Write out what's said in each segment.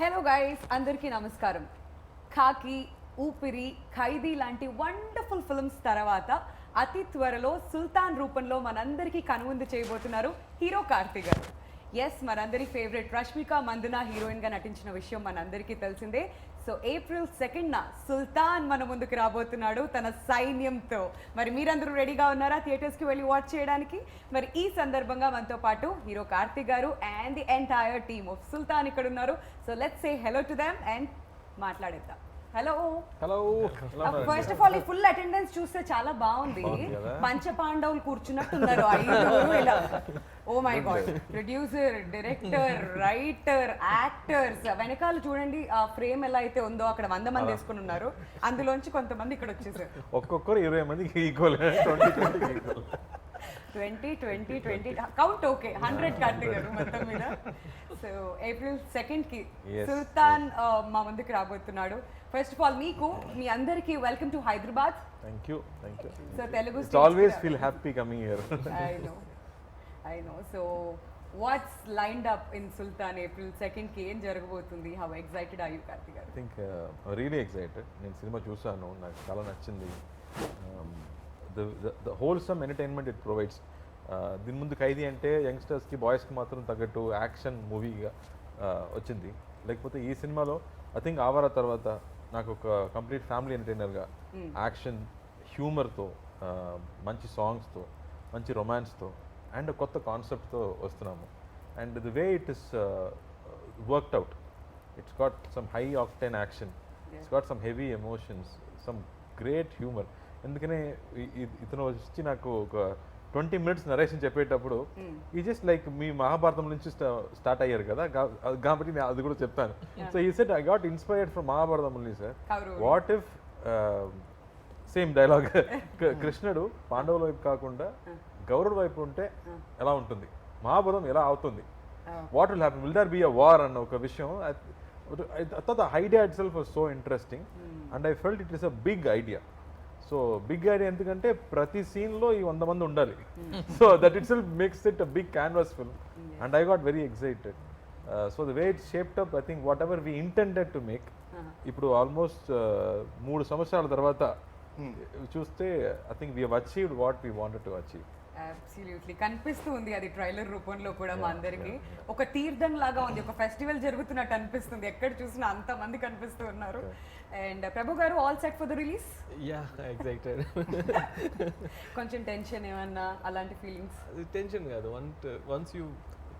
Hello guys, అందరికీ నమస్కారం. ఖాకీ, ఊపిరి, ఖైదీ లాంటి వండర్ఫుల్ ఫిల్మ్స్ తర్వాత అతి త్వరలో సుల్తాన్ రూపంలో మనందరికీ కనువిందు చేయబోతున్నారు హీరో కార్తీ గారు. ఎస్, మనందరి ఫేవరెట్ రష్మిక మందన హీరోయిన్గా నటించిన విషయం మనందరికీ తెలిసిందే. సో April 2న సుల్తాన్ మన ముందుకు రాబోతున్నాడు తన సైన్యంతో. మరి మీరందరూ రెడీగా ఉన్నారా థియేటర్స్కి వెళ్ళి వాచ్ చేయడానికి? మరి ఈ సందర్భంగా మనతో పాటు hero Karthi garu and the entire team of Sultan ఇక్కడ ఉన్నారు. So let's say hello to them and మాట్లాడేద్దాం. Hello hello. First of all ఈ ఫుల్ అటెండెన్స్ చూస్తే చాలా బాగుంది. పంచపాండవులు కూర్చున్నట్టున్నారు ఐదుగురు ఇలా. Oh my God, producer, director, writer, actors, వెనకాల చూడండి ఆ ఫ్రేమ్ ఎలా అయితే ఉందో అక్కడ 100 మంది వేసుకుని ఉన్నారు. అందులోంచి కొంతమంది ఇక్కడ వచ్చేసారు. ఒక్కొక్కరు 20 మందికి ఈక్వల్, 20 కౌంట్ ఓకే, 100 కార్తీ గారు మొత్తం మీద. సో April 2కి సుల్తాన్ మా ముందుకు రాబోతున్నాడు. ఫస్ట్ ఆఫ్ ఆల్ మీ అందరికి welcome to Hyderabad. Thank you. So Telugu always feel happy coming here. I know. So what's lined up in Sultan April 2కి ఏం జరగబోతుంది? How excited are you, Karthi గారు? I think really excited. నేను సినిమా చూసాను, నాకు చాలా నచ్చింది. The wholesome entertainment it provides. దీని ముందు ఖైదీ అంటే యంగ్స్టర్స్కి, బాయ్స్కి మాత్రం తగ్గట్టు యాక్షన్ మూవీగా వచ్చింది. లేకపోతే ఈ సినిమాలో ఐ థింక్ ఆవారా తర్వాత నాకు ఒక కంప్లీట్ ఫ్యామిలీ ఎంటర్టైనర్గా యాక్షన్, హ్యూమర్తో, మంచి సాంగ్స్తో, మంచి రొమాన్స్తో అండ్ కొత్త కాన్సెప్ట్తో వస్తున్నాము. And the way it is worked out, it's got some high octane action, it's got some heavy emotions, some great humour. ఎందుకనే ఇతను వచ్చి నాకు ఒక 20 minutes నరేషన్ చెప్పేటప్పుడు ఈ జస్ట్ లైక్ మీ మహాభారతం నుంచి స్టార్ట్ అయ్యారు కదా, కాబట్టి నేను అది కూడా చెప్తాను. సో ఈ set I got inspired from Mahabharatam only sir. What if same dialogue కృష్ణుడు పాండవుల వైపు కాకుండా గౌరవుల వైపు ఉంటే ఎలా ఉంటుంది, మహాభారతం ఎలా అవుతుంది, what will happen, will there be a war అన్న ఒక విషయం. The idea itself was so interesting and I felt it is a big idea. So big idea ఎందుకంటే ప్రతి సీన్లో ఈ 100 మంది ఉండాలి. So that itself makes it a big canvas film and I got very excited. So the way it shaped up, I think whatever we intended to make, ఇప్పుడు almost 3 సంవత్సరాల తర్వాత చూస్తే I think we have achieved what we wanted to achieve. Absolutely కనిపిస్తుంది అది trailer రూపంలో కూడా మా అందరికి. ఒక తీర్థం లాగా ఉంది, ఒక ఫెస్టివల్ జరుగుతున్నట్టు అనిపిస్తుంది. ఎక్కడ చూసినా అంత మంది కనిపిస్తూ ఉన్నారు. అండ్ ప్రభు గారు, all set for the release? Yeah, excited. కొంచెం టెన్షన్ ఏమన్నా అలాంటి ఫీలింగ్స్? టెన్షన్ కాదు, వన్స్ యూ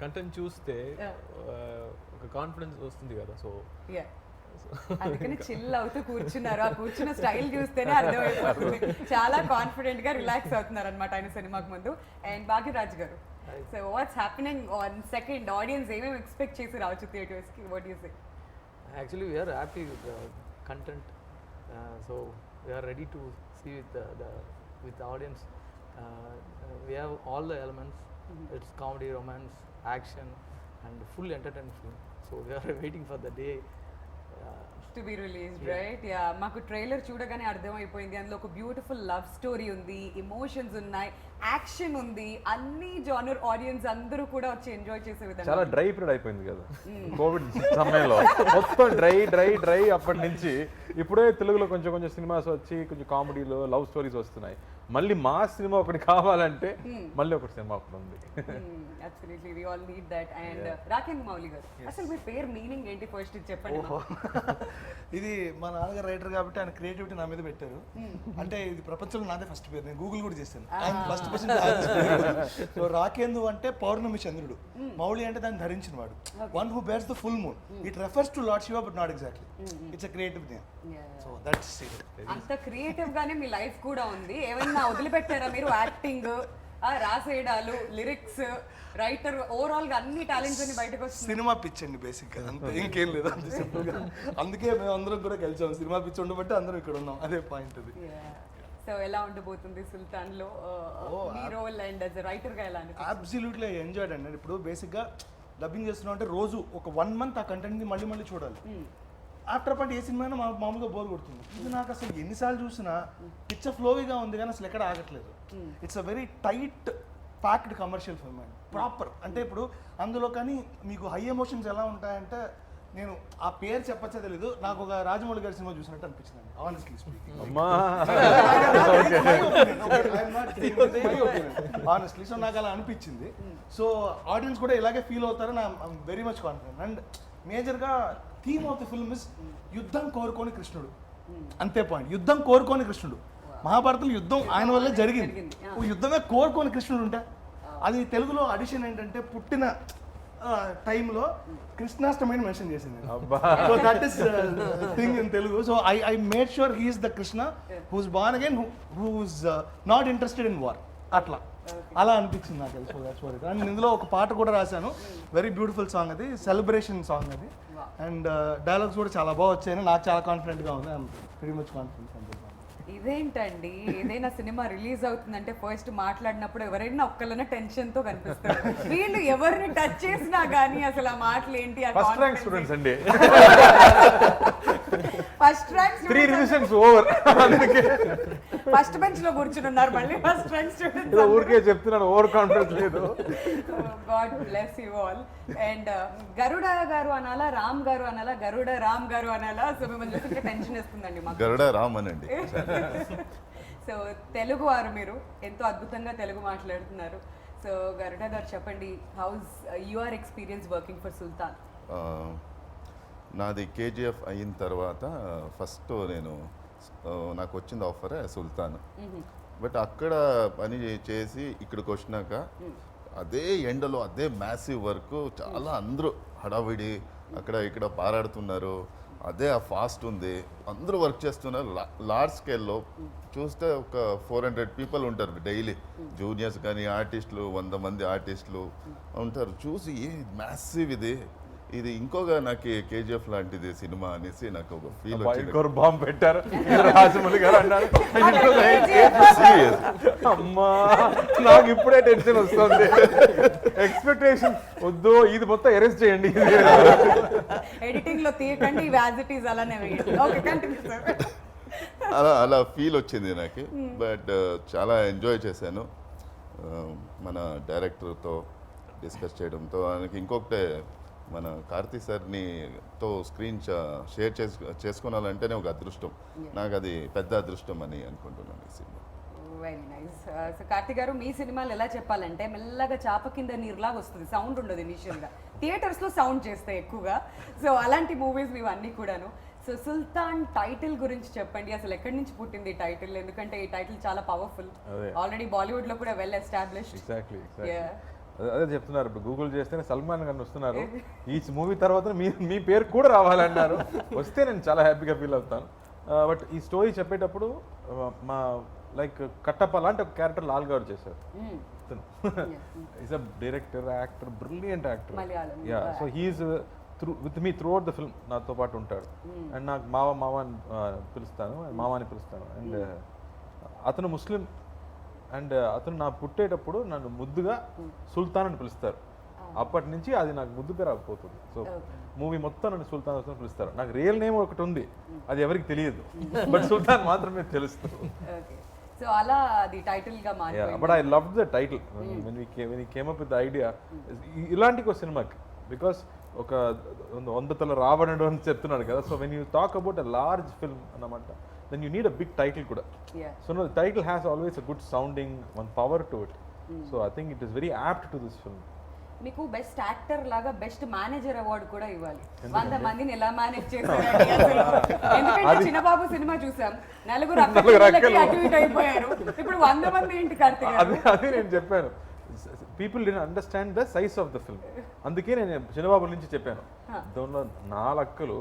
కంటెంట్ చూస్తే ఒక కాన్ఫిడెన్స్ వస్తుంది కదా. సో అందుకని చిల్ అవుతూ కూర్చున్నారు. ఆ కూర్చున్న స్టైల్ చూస్తేనే అర్థమైపోతుంది చాలా కాన్ఫిడెంట్ గా రిలాక్స్ అవుతున్నారు అనమాట ఆయన సినిమాకి ముందు. And Bhagyaraj garu, so what's happening on second? Audience ఏమేమి ఎక్స్పెక్ట్ చేసి రావచ్చు థియేటర్స్ కి? What you say? Actually we're happy with the content. So we're ready to see with audience. We have all the elements. It's comedy, romance, action and full entertainment film. So we're waiting for the day to be released, right? Ya, మాకు trailer చూడగానే అర్థమైపోయింది. అందులో ఒక beautiful love story ఉంది, emotions ఉన్నాయి, action ఉంది, అన్ని genre audience అందరూ కూడా వచ్చి ఎంజాయ్ చేసే విధంగా. చాలా డ్రై పీరియడ్ అయిపోయింది కదా కోవిడ్ సమయంలో, మొత్తం డ్రై. అప్పటి నుంచి ఇప్పుడే తెలుగులో కొంచెం సినిమాస్ వచ్చి కొంచెం కామెడీలో లవ్ స్టోరీస్ వస్తున్నాయి. మళ్ళీ మా సినిమా ఒకటి కావాలంటే మళ్ళీ ఒకటి సినిమా ఒకటి ఉంది. Absolutely, we all need that. And Rakendra Mouli garu, అసలు మీ పేరు మీనింగ్ ఏంటి ఫస్ట్ చెప్పండి. ఇది మా నాన్నగారు రైటర్ కాబట్టి ఆయన క్రియేటివిటీ నా మీద పెట్టారు. అంటే ఇది ప్రపంచంలో నాదే ఫస్ట్ పేరు, నేను గూగుల్ కూడా చేశాను. ఆయన ఫస్ట్ పర్సన్. సో రాకేందు అంటే పౌర్ణమి చంద్రుడు, మౌలి అంటే దాన్ని ధరించిన వాడు, one who bears the full moon. It refers to lord Shiva but not exactly. It's a creative name. So that's it. అంత క్రియేటివ్ గానే మీ లైఫ్ కూడా ఉంది. ఏమైనా వదిలిపెట్టారా మీరు? యాక్టింగ్, రాసేయడాలు, లిరిక్స్, రైటర్, ఓవరాల్ గా అన్ని టాలెంట్స్ అన్ని బయటకు వస్తుంది. సినిమా పిచ్ అండి బేసిక్ గా, అంతే, ఇంకేం లేదు, అంతే సింపుల్ గా. అందుకే మేము అందరం కూడా కలిసాం, సినిమా పిచ్ ఉండబట్టి అందరం ఇక్కడ ఉన్నాం, అదే పాయింట్ అది. సో ఎలా ఉండబోతుంది సుల్తాన్ లో మీ role and as a writer గా ఎలా అనిపిస్తుంది? అబ్సల్యూట్లీ ఎంజాయ్డ్ అండి. ఇప్పుడు బేసిక్ గా డబ్బింగ్ చేస్తున్నాం అంటే రోజు ఒక 1 month ఆ కంటెంట్ ని మళ్ళీ చూడాలి. ఆఫ్టర్ పాయింట్ ఏ సినిమా మామూలుగా బోర్ కొడుతుంది. ఇది నాకు అసలు ఎన్నిసార్లు చూసినా పిక్చర్ ఫ్లోగా ఉంది కానీ అసలు ఎక్కడ ఆగట్లేదు. It's a very tight packed commercial film అండి, ప్రాపర్. అంటే ఇప్పుడు అందులో కానీ మీకు హై ఎమోషన్స్ ఎలా ఉంటాయంటే నేను ఆ పేరు చెప్పచ్చా తెలీదు, నాకు ఒక రాజమౌళి గారి సినిమా చూసినట్టు అనిపించింది ఆనెస్ట్లీ స్పీకింగ్. అమ్మా ఆనెస్ట్లీ సో నాకు అలా అనిపించింది. సో ఆడియన్స్ కూడా ఇలాగే ఫీల్ అవుతారని I'm very much confident. And మేజర్గా theme of the film is యుద్ధం కోరుకోని కృష్ణుడు, అంతే పాయింట్. యుద్ధం కోరుకోని కృష్ణుడు. మహాభారతంలో యుద్ధం ఆయన వల్లే జరిగింది. ఓ యుద్ధమే కోరుకోని కృష్ణుడు ఉంటే అది తెలుగులో అడిషన్ ఏంటంటే పుట్టిన టైంలో కృష్ణాష్టమిని మెన్షన్ చేసింది. So that is thing in Telugu. So I made sure he's the Krishna who's born again, who's not interested in war. అట్లా అలా అనిపించింది నాకు. So that's what it. And ఇందులో ఒక పాట కూడా రాశాను, వెరీ బ్యూటిఫుల్ సాంగ్, అది సెలబ్రేషన్ సాంగ్ అది. అండ్ డైలాగ్స్ కూడా చాలా బాగా వచ్చాయని నాకు చాలా కాన్ఫిడెంట్గా ఉంది. I'm very much confident. ఇదేంటండి, ఏదైనా సినిమా రిలీజ్ అవుతుందంటే ఫస్ట్ మాట్లాడినప్పుడు ఎవరైనా ఒక్కళ్ళన టెన్షన్ తో కనిపిస్తారు. వీళ్ళు ఎవరిని టచ్ చేసినా గానీ అసలు ఆ మాటలు ఏంటి, ఫస్ట్ ర్యాంక్ స్టూడెంట్స్ అండి, first rank 3 revisions over, first bench లో కూర్చుని ఉన్నారు మళ్ళీ ఫస్ట్ ర్యాంక్ స్టూడెంట్స్. ఊరికే చెప్తున్నాను, ఓవర్ కాన్ఫిడెన్స్ లేదు. God bless you all. And Garuda garu అనాలా, రామ్ గారు అనాలా, గరుడ రామ్ గారు అనాలా? సో మిమ్మల్ని చూస్తుంటే టెన్షన్ వేస్తుందండి మాకు. గరుడ రామ్ అనండి. సో తెలుగు వారు, మీరు ఎంతో అద్భుతంగా తెలుగు మాట్లాడుతున్నారు. సో గరుడ గారు చెప్పండి, how's your experience working for Sultan? నాది కేజీఎఫ్ అయిన తర్వాత ఫస్ట్ నేను నాకు వచ్చింది ఆఫర్ సుల్తాన్. బట్ అక్కడ పని చేసి ఇక్కడికి వచ్చినాక అదే ఎండలో అదే మ్యాసివ్ వర్క్, చాలా అందరూ హడావిడి అక్కడ ఇక్కడ పారాడుతున్నారు, అదే ఆ ఫాస్ట్ ఉంది, అందరూ వర్క్ చేస్తున్నారు. లార్జ్ స్కేల్లో చూస్తే ఒక 400 పీపుల్ ఉంటారు డైలీ, జూనియర్స్ కానీ ఆర్టిస్టులు 100 మంది ఆర్టిస్టులు ఉంటారు. చూసి ఏ మ్యాసివ్ ఇది ఇంకోగా నాకు కేజీఎఫ్ లాంటిది సినిమా అనేసి నాకు ఒక ఫీల్ వచ్చింది. బాంబు పెట్టారు రాజమౌళి గారు అన్నారు. అమ్మా నాకు ఇప్పుడే టెన్షన్ వస్తుంది. ఎక్స్పెక్టేషన్ వద్దు, ఇది మొత్తం అరెస్ట్ చేయండి, ఎడిటింగ్ లో తీయకండి, యాజ్ ఇట్ ఈస్ అలానే వేయండి. Okay, continue sir. అలా ఫీల్ వచ్చింది నాకు. బట్ చాలా ఎంజాయ్ చేశాను మన డైరెక్టర్తో డిస్కస్ చేయడంతో. ఆయనకి ఇంకొకటే, మన కార్తీ సార్ని తో స్క్రీన్ షేర్ చేసుకోవాలంటేనే ఒక అదృష్టం. నాకు అది పెద్ద అదృష్టం అని అనుకుంటున్నాను ఈ cinema. Very nice. So Karthik గారు, మీ సినిమాలు ఎలా చెప్పాలంటే మెల్లగా చాప కింద నీరులాగా వస్తుంది, సౌండ్ ఉండదు ఇనిషియల్గా, థియేటర్స్లో సౌండ్ చేస్తాయి ఎక్కువగా. సో అలాంటి మూవీస్ ఇవి అన్నీ కూడాను. సో సుల్తాన్ టైటిల్ గురించి చెప్పండి, అసలు ఎక్కడి నుంచి పుట్టింది ఈ టైటిల్? ఎందుకంటే ఈ టైటిల్ చాలా పవర్ఫుల్, ఆల్రెడీ బాలీవుడ్ లో కూడా వెల్ ఎస్టాబ్లిష్డ్. ఎగ్జాక్ట్లీ అదే చెప్తున్నారు. ఇప్పుడు గూగుల్ చేస్తేనే సల్మాన్ గారు వస్తున్నారు, ఈ మూవీ తర్వాత మీ పేరు కూడా రావాలన్నారు. వస్తే నేను చాలా హ్యాపీగా ఫీల్ అవుతాను. బట్ ఈ స్టోరీ చెప్పేటప్పుడు మా లైక్ కట్టప్ప లాంటి ఒక క్యారెక్టర్ లాల్ గారు చేశారు. Is a director, actor, brilliant actor. Ya, so he's with me throughout the film, నాతో పాటు ఉంటాడు. అండ్ నాకు మామ అని పిలుస్తాను, మామని పిలుస్తాను. అండ్ అతను ముస్లిం. అండ్ అతను నా పుట్టేటప్పుడు నన్ను ముద్దుగా సుల్తాన్ అని పిలుస్తారు. అప్పటి నుంచి అది నాకు ముద్దుగా రాకపోతుంది. సో మూవీ మొత్తం నన్ను సుల్తాన్ అని పిలుస్తారు. నాకు రియల్ నేమ్ ఒకటి ఉంది, అది ఎవరికి తెలియదు, బట్ సుల్తాన్ మాత్రమే తెలుస్తుంది. సో అలా అది టైటిల్ గా మారింది. But I love the title when we came up with the idea. ఇలాంటి ఒక సినిమాకి, బికాస్ ఒక 100 తల రావణుడు అని చెప్తున్నాడు కదా. So when you talk about a large film అన్నమాట, then you need a big title kuda. So no, the title has always a good sounding, one power to it. So I think it is very apt to this film. మీకు best actor లాగా best manager award కూడా ఇవ్వాలి. 100 మందిని ఎలా manage చేశారండి అసలు. ఎందుకంటే చిన్నబాబు cinema చూసాం, నలుగురు అటు ఇటు అయిపోయారు, ఇప్పుడు 100 మంది ఏంటి కార్తీక్ గారు? అది నేను చెప్పాను, people did understand the size of the film. అందుకే నేను చిన్నబాబు నుంచి చెప్పాను, దానిలో 4 అక్కలు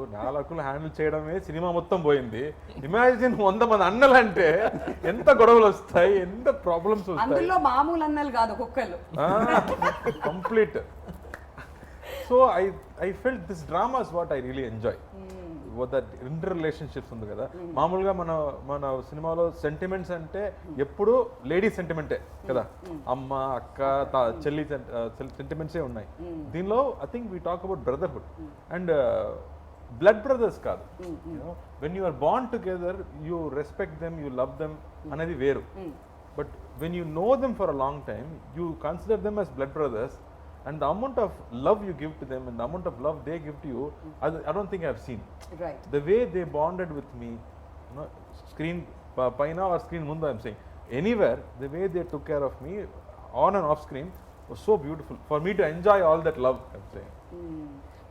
హ్యాండిల్ చేయడమే సినిమా మొత్తం పోయింది. ఇమాజిన్ 100 మంది అన్నలు అంటే ఎంత గొడవలు వస్తాయి, ఎంత ప్రాబ్లమ్స్ వస్తాయి. అందులో మామూలు అన్నలు కాదు, ఒక్కళ్ళు complete. So I felt this drama is what I really enjoy. That inter relationships ఉంది కదా. మామూలుగా మన సినిమాలో సెంటిమెంట్స్ అంటే ఎప్పుడు లేడీ సెంటిమెంటే కదా, అమ్మ అక్క చెల్లి సెంటిమెంట్సే ఉన్నాయి. దీనిలో I think we talk about brotherhood and blood brothers కాదు. When you are bond together, you respect them, you love them అనేది వేరు. But when you know them for a long time, you consider them as blood brothers and the amount of love you give to them and the amount of love they give to you, I don't think I've seen. Right. The way they bonded with me, screen paina or screen mundu, I'm saying, anywhere, the way they took care of me on and off screen was so beautiful for me to enjoy all that love, I'm saying.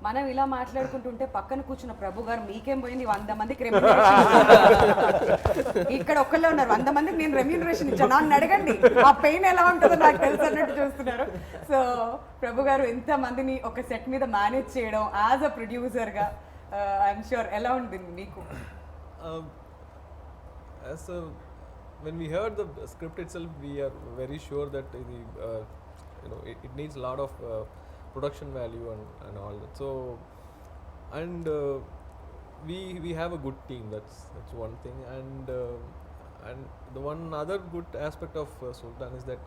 మనం ఇలా మాట్లాడుకుంటుంటే పక్కన కూర్చున్న ప్రభు గారు మీకేం పోయింది 100 మందికి ఇక్కడ ఒక్కళ్ళే ఉన్నారు 100 మందికి నేను రెమ్యూనరేషన్ ఇచ్చాను నన్ను అడగండి ఆ పెయిన్ ఎలా ఉంటుందో నాకు తెలుసు అన్నట్టు చూస్తున్నారు. సో ప్రభు గారు ఎంత మందిని ఒక సెట్ మీద మేనేజ్ చేయడం యాజ్ అ ప్రొడ్యూసర్ గా ఐఎమ్ షూర్ ఎలా ఉంటుంది మీకు? When we heard the script itself, we are very sure that it needs a lot of production value and all that. So, and we have a good team. That's one thing. And the one other good aspect of Sultan is that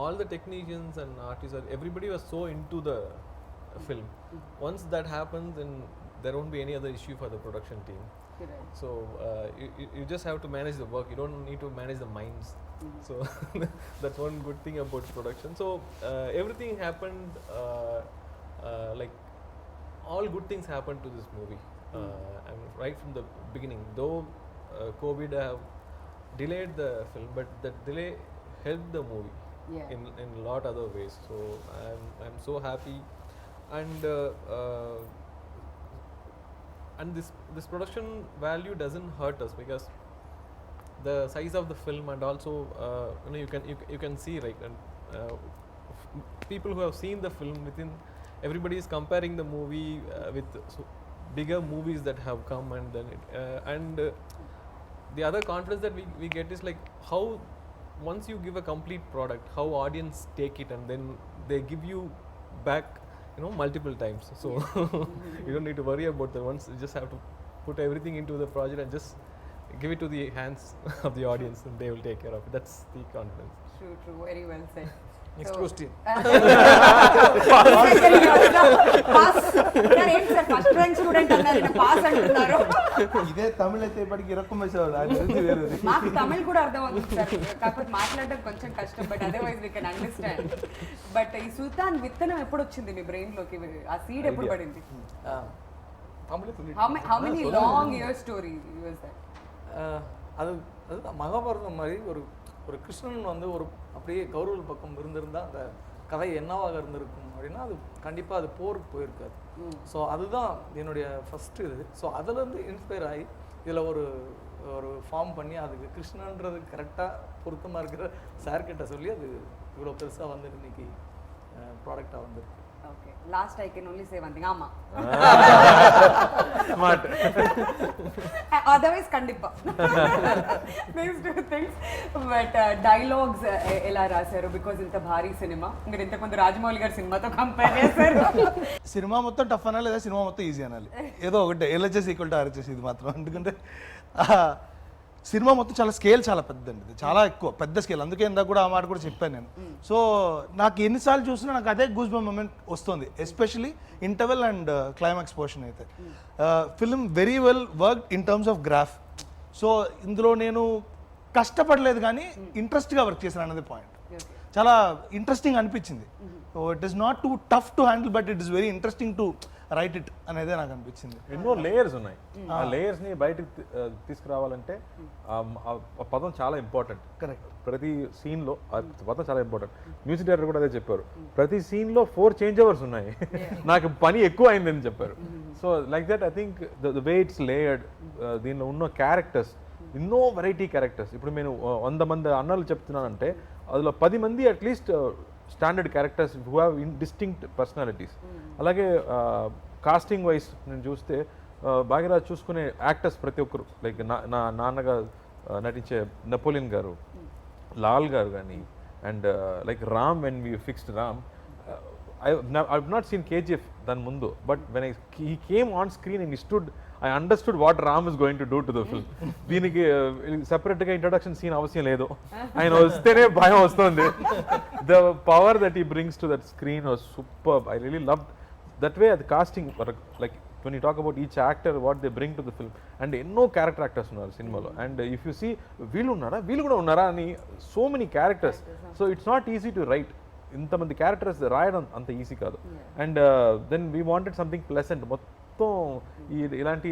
all the technicians and artists, everybody was so into the film. Once that happens, then there won't be any other issue for the production team. So you just have to manage the work. You don't need to manage the minds. So that's one good thing about production. So everything happened like all good things happened to this movie. And right from the beginning, though COVID have delayed the film, but that delay helped the movie in a lot other ways. So I'm so happy, and this production value doesn't hurt us because the size of the film, and also you can see, right, and people who have seen the film, within everybody is comparing the movie with bigger movies that have come, and then the other confidence that we get is like how once you give a complete product, how audience take it, and then they give you back multiple times. So you don't need to worry about that. Once you just have to put everything into the project and just give it to the hands of the audience, and they will take care of it. That's the confidence. True, very well said. Next question first rank student అన్నారు pass అంటున్నారు. ఇదే తమిళ అయితే ఇప్పటికి ఇరక్కుమేసేవాడు. మాకు తమిళ్ కూడా అర్థం అవుతుంది sir, కాకపోతే మాట్లాడడం కొంచెం కష్టం, but otherwise we can understand. But ఈ సుల్తాన్ విత్తనం ఎప్పుడు వచ్చింది మీ బ్రెయిన్ లోకి? ఆ సీడ్ ఎప్పుడు పడింది? How many long year story was that? அது அதுதான் மகாபாரதம் மாதிரி ஒரு கிருஷ்ணன் வந்து ஒரு அப்படியே கௌரவ பக்கம் இருந்திருந்தால் அந்த கதை என்னவாக இருந்திருக்கும் அப்படின்னா அது கண்டிப்பாக அது போருக்கு போயிருக்காது. ஸோ அதுதான் என்னுடைய ஃபஸ்ட்டு இது. ஸோ அதுலேருந்து இன்ஸ்பயர் ஆகி இதில் ஒரு ஃபார்ம் பண்ணி அதுக்கு கிருஷ்ணன்றது கரெக்டாக பொருத்தமாக இருக்கிற சார்கிட்ட சொல்லி அது இவ்வளோ பெருசாக வந்து இன்னைக்கு ப்ராடக்டாக வந்துருக்கு. Okay, last I can only say one thing, Amma. Smart. Otherwise kandipa. These two things. But dialogues ela rasaru because inta bhari cinema. Meer inta kondu Rajamouli gar cinema to compare chesaru. Cinema మొత్తం tough అనాలి లేదా cinema మొత్తం easy అనాలి? ఏదో ఒకటే. LHS equal to RHS ఇది మాత్రం. ఎందుకంటే సినిమా మొత్తం చాలా స్కేల్ చాలా పెద్దండి, ఇది చాలా ఎక్కువ పెద్ద స్కేల్. అందుకే ఇందాక కూడా ఆ మాట కూడా చెప్పాను నేను. సో నాకు ఎన్నిసార్లు చూసినా నాకు అదే గూస్ బంప్ మూమెంట్ వస్తుంది, especially interval and climax portion అయితే. Film very well work in terms of graph. So ఇందులో నేను కష్టపడలేదు కానీ ఇంట్రెస్ట్గా వర్క్ చేశాను అన్నది పాయింట్. చాలా ఇంట్రెస్టింగ్ అనిపించింది. So it is not two tough to handle, but it is very interesting to right it అనేదే నాకు అనిపించింది. ఎన్నో లేయర్స్ ఉన్నాయి. ఆ లేయర్స్ ని బయటకు తీసుకురావాలంటే ఆ పదం చాలా ఇంపార్టెంట్. కరెక్ట్. ప్రతి సీన్ లో ఆ పదం చాలా ఇంపార్టెంట్. మ్యూజిక్ డైరెక్టర్ కూడా అదే చెప్పారు, ప్రతి సీన్ లో 4 చేంజ్ ఓవర్స్ ఉన్నాయి, నాకు పని ఎక్కువ అయిందని చెప్పారు. So like that I think the way it's layered, దీనిలో ఉన్న క్యారెక్టర్స్ ఎన్నో వెరైటీ క్యారెక్టర్స్. ఇప్పుడు నేను 100 మంది అన్నలు చెప్తున్నానంటే అందులో 10 మంది at least standard characters who have distinct personalities. అలాగే కాస్టింగ్ వైజ్ నేను చూస్తే భాగ్యరాజ్ చూసుకునే యాక్టర్స్ ప్రతి ఒక్కరు, లైక్ నా నాన్నగా నటించే నెపోలియన్ గారు, లాల్ గారు కానీ, and like Ram, when we fixed Ram, I've not seen KGF దాని ముందు, but when he came on screen and he stood, I understood what Ram is going to do to the film. దీనికి సెపరేట్గా introduction scene అవసరం లేదు, ఆయన వస్తేనే భయం వస్తుంది. The power that he brings to that screen was superb. I really loved that way. The casting, like when you talk about each actor, what they bring to the film, and ఎన్నో character actors ఉన్నారు సినిమాలో. And if you see వీళ్ళు ఉన్నారా వీళ్ళు కూడా ఉన్నారా అని, so many characters. So it's not easy to write. ఇంతమంది క్యారెక్టర్స్ రాయడం అంత ఈజీ కాదు. And then we wanted something pleasant. మొత్తం ఇలాంటి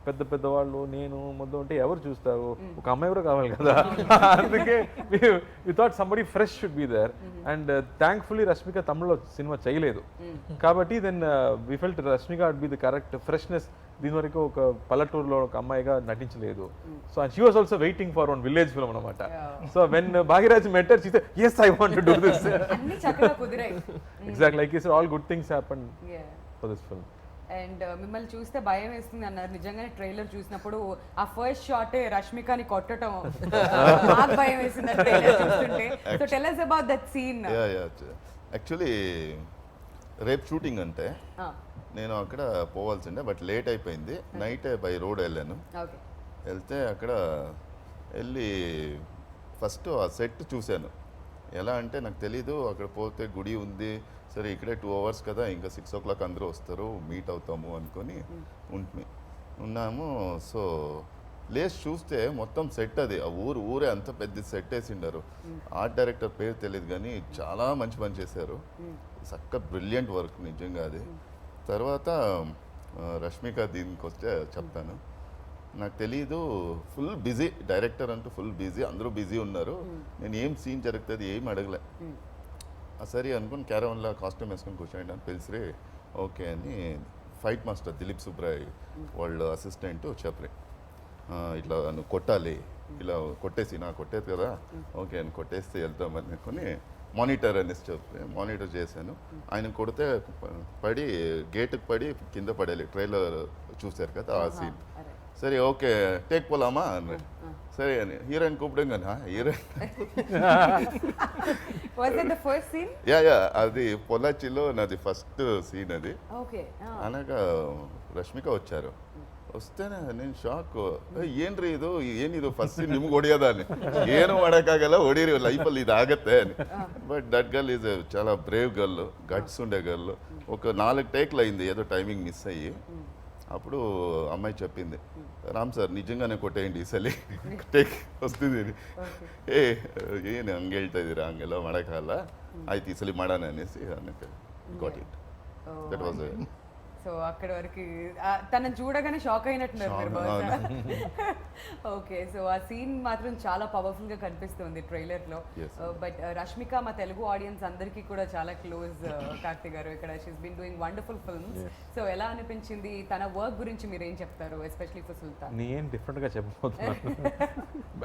పెద్ద పెద్ద వాళ్ళు నేను మొత్తం ఉంటే ఎవరు చూస్తారు, ఒక అమ్మాయి కూడా కావాలి కదా. అందుకే we thought somebody fresh should be there. And thankfully Rashmika తమిళ్లో సినిమా చేయలేదు కాబట్టి then we felt Rashmika would be the correct freshness. దీని వరకు ఒక పల్లెటూరులో ఒక అమ్మాయిగా నటించలేదు. So and she was also waiting for one village film అనమాట. So when Bhagyaraj met her she said yes I want to do this. అన్ని చక్కగా కుదిరాయి. Exactly, like you said, all good things happened for this film. And మిమ్మల్ని చూస్తే భయం వేస్తుంది అన్నారు. నిజంగానే ట్రైలర్ చూసినప్పుడు ఆ ఫస్ట్ షాటే రష్మికని కొట్టడం నాకు భయం వేసింది ట్రైలర్ చూస్తుంటే. So tell us about that scene. Actually రేపు షూటింగ్ అంటే నేను అక్కడ పోవాల్సిండే, బట్ లేట్ అయిపోయింది. నైట్ బై రోడ్ వెళ్ళాను. ఓకే. వెళ్తే అక్కడ వెళ్ళి ఫస్ట్ ఆ సెట్ చూశాను. ఎలా అంటే నాకు తెలీదు, అక్కడ పోతే గుడి ఉంది, సరే ఇక్కడే 2 hours కదా, ఇంకా 6 o'clock అందరూ వస్తారు, మీట్ అవుతాము అనుకొని ఉన్నాము. సో ప్లేస్ చూస్తే మొత్తం సెట్, అది ఆ ఊరే అంత పెద్ద సెట్ వేసిండారు. ఆర్ట్ డైరెక్టర్ పేరు తెలియదు కానీ చాలా మంచి పని చేశారు. చక్క బ్రిలియంట్ వర్క్ నిజంగా అది. తర్వాత రష్మిక దీనికి వస్తే చెప్తాను. నాకు తెలీదు, ఫుల్ బిజీ డైరెక్టర్ అంటూ ఫుల్ బిజీ, అందరూ బిజీ ఉన్నారు. నేను ఏం సీన్ జరుగుతుంది ఏం అడగలే. సరే అనుకుని క్యారవన్లో కాస్ట్యూమ్ వేసుకొని కూర్చోండి అని పిలిచిరే. ఓకే అని ఫైట్ మాస్టర్ దిలీప్ సుబ్రాయ్ వాళ్ళ అసిస్టెంట్ చెప్పరే, ఇట్లా నువ్వు కొట్టాలి, ఇలా కొట్టేసి నా కొట్టేది కదా, ఓకే అని కొట్టేస్తే వెళ్తామని అనుకుని మానిటర్ అనేసి చెప్పి మానిటర్ చేశాను. ఆయన కొడితే పడి గేటుకు పడి కింద పడేయాలి. ట్రైలర్ చూశారు కదా ఆ సీన్. సరే ఓకే టేక్ పోలామా అన్నాడు. సరే అని హీరోయిన్ కూపడంగా హీరోయిన్ యా అది పొలాచిలో నాది ఫస్ట్ సీన్ అది. అనగా రష్మిక వచ్చారు. ವಸ್ತೇನೆ ನೀನು ಶಾಕ್ ಏನ್ರಿ ಇದು ಏನಿದು ಫಸ್ಟ್ ನಿಮ್ಗೆ ಹೊಡೆಯೋದಾನೆ ಏನು ಮಾಡೋಕ್ಕಾಗಲ್ಲ ಹೊಡೀರಿ ಲೈಫಲ್ಲಿ ಇದಾಗತ್ತೆ అని బట్ దట్ గర్ల్ ఈజ్ చాలా బ్రేవ్ గర్ల్ గట్స్ ఉండే గర్ల్ ఒక 4 టేక్లు అయింది ఏదో టైమింగ్ మిస్ అయ్యి అప్పుడు అమ్మాయి చెప్పింది ರಾಮ್ ಸರ್ ನಿಜಂಗಾನೆ ಕೊಟ್ಟೇಂಡಿ ಈ ಸಲ ಟೇಕ್ ವಸ್ತಿದ್ದೀನಿ ಏನು ಹಂಗೆ ಹೇಳ್ತಾ ಇದ್ದೀರಾ ಹಂಗೆಲ್ಲ ಮಾಡೋಕ್ಕಾಗಲ್ಲ ಆಯ್ತು ಈ ಸಲ ಮಾಡೋಣ ಅನ್ನಿಸಿ ಅನ್ನಕ್ಕೆ got it that was so అక్కడ వరకు తనని చూడగానే షాక్ అయినట్టున్నారు మీరు బహుశా. ఓకే, సో ఆ సీన్ మాత్రం చాలా పవర్ఫుల్ గా కనిపిస్తుంది ట్రైలర్ లో. బట్ రష్మిక మా తెలుగు ఆడియన్స్ అందరికీ కూడా చాలా క్లోజ్. కార్తీ గారు ఇక్కడ she's been doing wonderful films. So ఎలా అనిపించింది తన వర్క్ గురించి మీరు ఏం చెప్తారు, ఎస్పెషల్లీ ఫర్ సుల్తాన్? నేను డిఫరెంట్ గా చెప్పబోతున్నాను.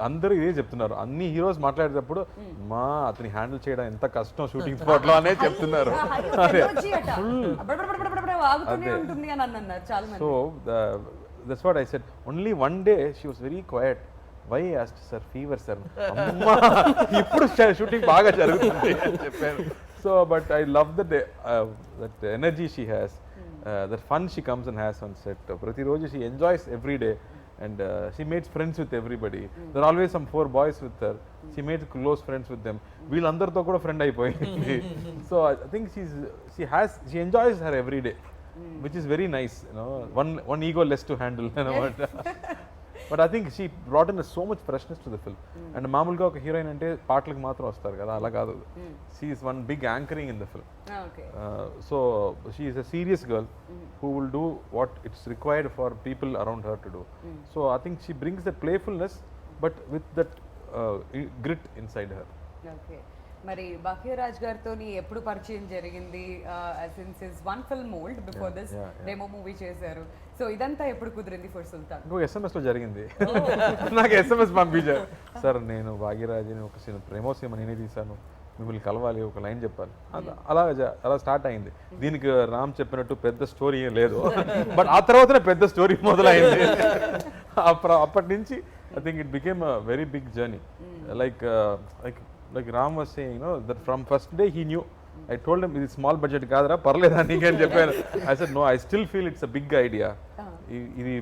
అందరూ ఇదే చెప్తున్నారు, అన్ని హీరోస్ మాట్లాడేటప్పుడు మా అతని హ్యాండిల్ చేయడం ఎంత కష్టం షూటింగ్ స్పాట్ లో అనే చెప్తున్నారు. So that's what I said. Only one day she was very quiet. Why I asked sir, fever sir. Amma ippudu shooting baga jarugutundi ani cheppanu. So but I love that energy she has, that fun she comes and has on set. Prati roju she enjoys every day and she makes friends with everybody. There are always some 4 boys with her. She made close friends with them. వీళ్ళందరితో కూడా friend అయిపోయింది. So I think she enjoys her every day, which is very nice, you know, one ego less to handle, you know. But I think she brought in so much freshness to the film. And మామూలుగా ఒక heroine అంటే పాటలకు మాత్రం వస్తారు కదా, అలా కాదు. She is one big anchoring in the film. So she is a serious girl who will do what it's required for people around her to do. So I think she brings that playfulness but with that grit inside her. Okay. మరి భాగ్యరాజ్ గారితో ఎప్పుడు పరిచయం జరిగింది? Since his one film old before this demo movie చేశారు. So ఇదంతా ఎప్పుడు కుదిరింది for సుల్తాన్? ఇంకో SMS లో జరిగింది. నాకు SMS పంపించారు, సార్ నేను భాగ్యరాజ్ని ఒక సినిమా ప్రేమో సినిమా నేనే తీశాను, మిమ్మల్ని కలవాలి, ఒక లైన్ చెప్పాలి. అలా స్టార్ట్ అయింది. దీనికి రామ్ చెప్పినట్టు పెద్ద స్టోరీ ఏం లేదు, బట్ ఆ తర్వాతనే పెద్ద స్టోరీ మొదలైంది. అప్పటి నుంచి I think it became a very big journey. Like Ram was saying, you know, that from first day he knew. I told him, ఇది స్మాల్ బడ్జెట్ కాదురా, పర్లేదా నీకని చెప్పాను. I said, no, I still feel it's a big idea. ఇది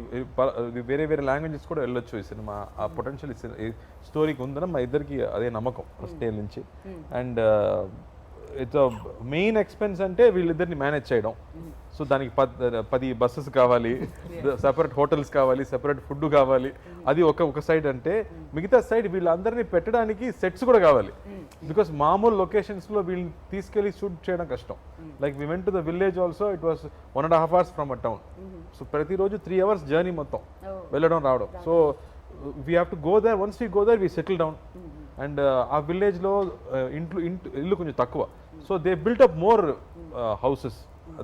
వేరే వేరే languages కూడా వెళ్ళొచ్చు ఈ సినిమా, ఆ పొటెన్షియల్ స్టోరీకి ఉందని మా ఇద్దరికి అదే నమ్మకం ఫస్ట్ డే నుంచి. అండ్ ఇట్స్ మెయిన్ ఎక్స్పెన్స్ అంటే వీళ్ళిద్దరిని మేనేజ్ చేయడం. సో దానికి 10 బస్సెస్ కావాలి, సెపరేట్ హోటల్స్ కావాలి, సెపరేట్ ఫుడ్ కావాలి. అది ఒక సైడ్ అంటే, మిగతా సైడ్ వీళ్ళందరినీ పెట్టడానికి సెట్స్ కూడా కావాలి. బికాస్ మామూలు లొకేషన్స్లో వీళ్ళని తీసుకెళ్ళి షూట్ చేయడం కష్టం. Like we went to the village also, it was 1.5 hours from a town. So ప్రతిరోజు 3 hours జర్నీ మొత్తం వెళ్ళడం రావడం. So we have to go there. Once we go there we settle down. And ఆ విలేజ్లో ఇల్లు కొంచెం తక్కువ. So they built up more houses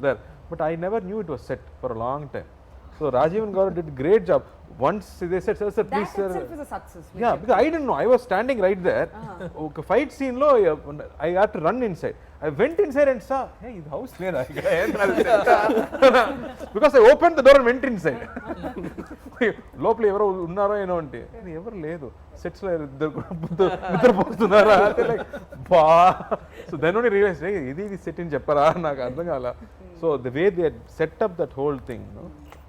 there. But I never knew it was set for a long time. So Rajivan Garu did a great job. Once they said, sir, please, That sir. itself is a success. Yeah, because I didn't know. I was standing right there. Okay, fight scene lo, I had to run inside. I went inside and saw, hey, this house leda. Because I opened the door and went inside. లోపల ఎవరో ఉన్నారో ఏనో అంటే ఎవరు లేదు, sets లో నిద్రపోతున్నారా అంటే like బా. So then only realise ఇది సెట్ అని చెప్పరా, నాకు అర్థం కాల. So the way they set up that whole thing,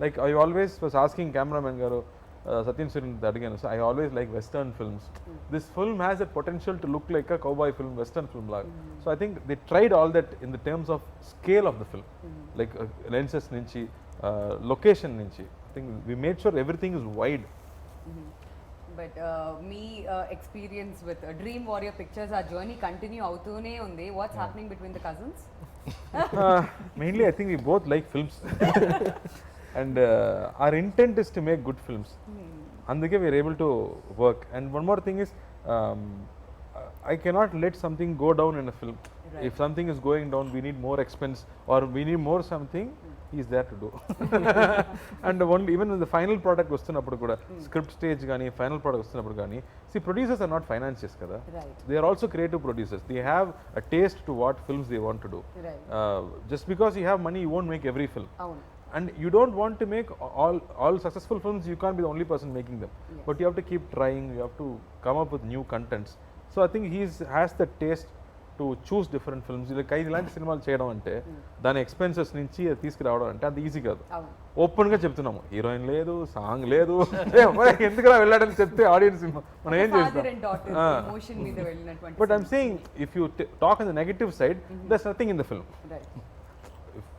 like I always was asking cameraman garu Satyam Suren అడిగాను. So I always like western films. This film has a potential to look like a cowboy film, western film లాగా. So I think they tried all that in the terms of scale of the film, like lenses నుంచి, location నుంచి. I think we made sure everything is wide. But me experience with Dream Warrior Pictures, ఆ journey continue అవుతూనే ఉంది. What's happening between the cousins? Mainly I think we both like films. And our intent is to make good films. Andike we are able to work. And one more thing is, I cannot let something go down in a film. Right. If something is going down, we need more expense or we need more something, he is there to do. And even when the final product వస్తున్నప్పుడు కూడా, script stage కానీ final product వస్తున్నప్పుడు కానీ, see producers are not financiers kada. Right. They are also creative producers. They have a taste to what films they want to do. Right. Just because you have money, you won't make every film. అవును. And you don't want to make all successful films. You can't be the only person making them. Yes. But you have to keep trying. You have to come up with new contents. So I think he has the taste to choose different films. Like ఇలాంటి సినిమాలు చేయడం అంటే, దాని expenses నుంచి అది తీసుకురావడం అంటే అది ఈజీ కాదు. అవును. ఓపెన్గా చెప్తున్నాము, హీరోయిన్ లేదు, సాంగ్ లేదు, ఎందుకు వెళ్ళాడని చెప్తే ఆడియన్స్ మనం ఏం Father and daughter చేస్తాం. emotion మీద వెళ్ళినటువంటి But I'm saying, if you talk on the negative side, there's nothing in the film. Right.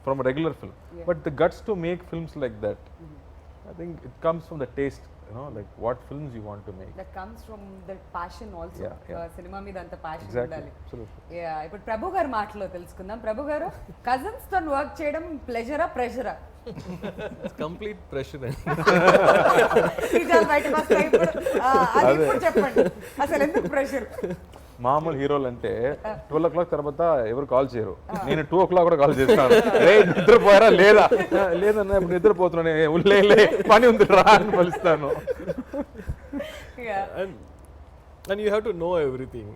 From a regular film. Yeah. But the guts to make films like that, I think it comes from the taste, like what films you want to make. That comes from the passion also. Yeah, yeah. Cinema మీద అంత passion Exactly, ఉండాలి. absolutely. Yeah, ఇప్పుడు ప్రభు గారి మాటలో తెలుసుకుందాం. ప్రభు గారు, cousins తో work చేయడం ప్లెజరా ప్రెషరా? It's complete pressure. నిజాలు బయటకు వస్తాయి ఇప్పుడు. అది ఇప్పుడు చెప్పండి, అసలు ఎందుకు ప్రెషర్? మామూలు హీరోలు అంటే 12 o'clock తర్వాత ఎవరు కాల్ చేయరు. నేను 2 o'clock కూడా కాల్ చేస్తాను. రే నిద్రపోయారా లేదా? లేదన్నా ఇప్పుడు నిద్రపోతున్నాను, లే పని ఉంది రా అని పలుస్తాను. Yeah. And you have to know everything,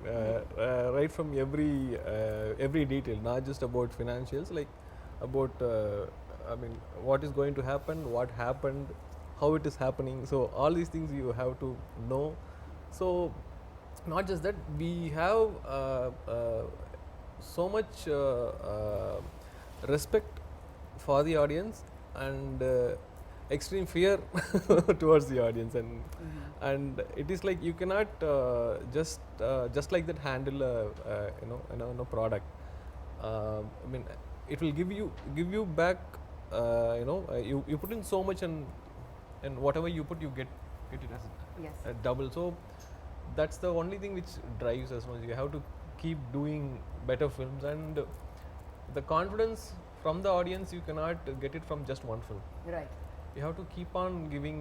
right from every detail, not just about financials, like about what is going to happen, what happened, how it is happening. So all these things you have to know. So not just that, we have so much respect for the audience and extreme fear towards the audience, and it is like you cannot just like that handle a product. It will give you back. You put in so much, and whatever you put, you get it as Yes. a double. So that's the only thing which drives us much. You have to keep doing better films, and the confidence from the audience you cannot get it from just one film. Right. You have to keep on giving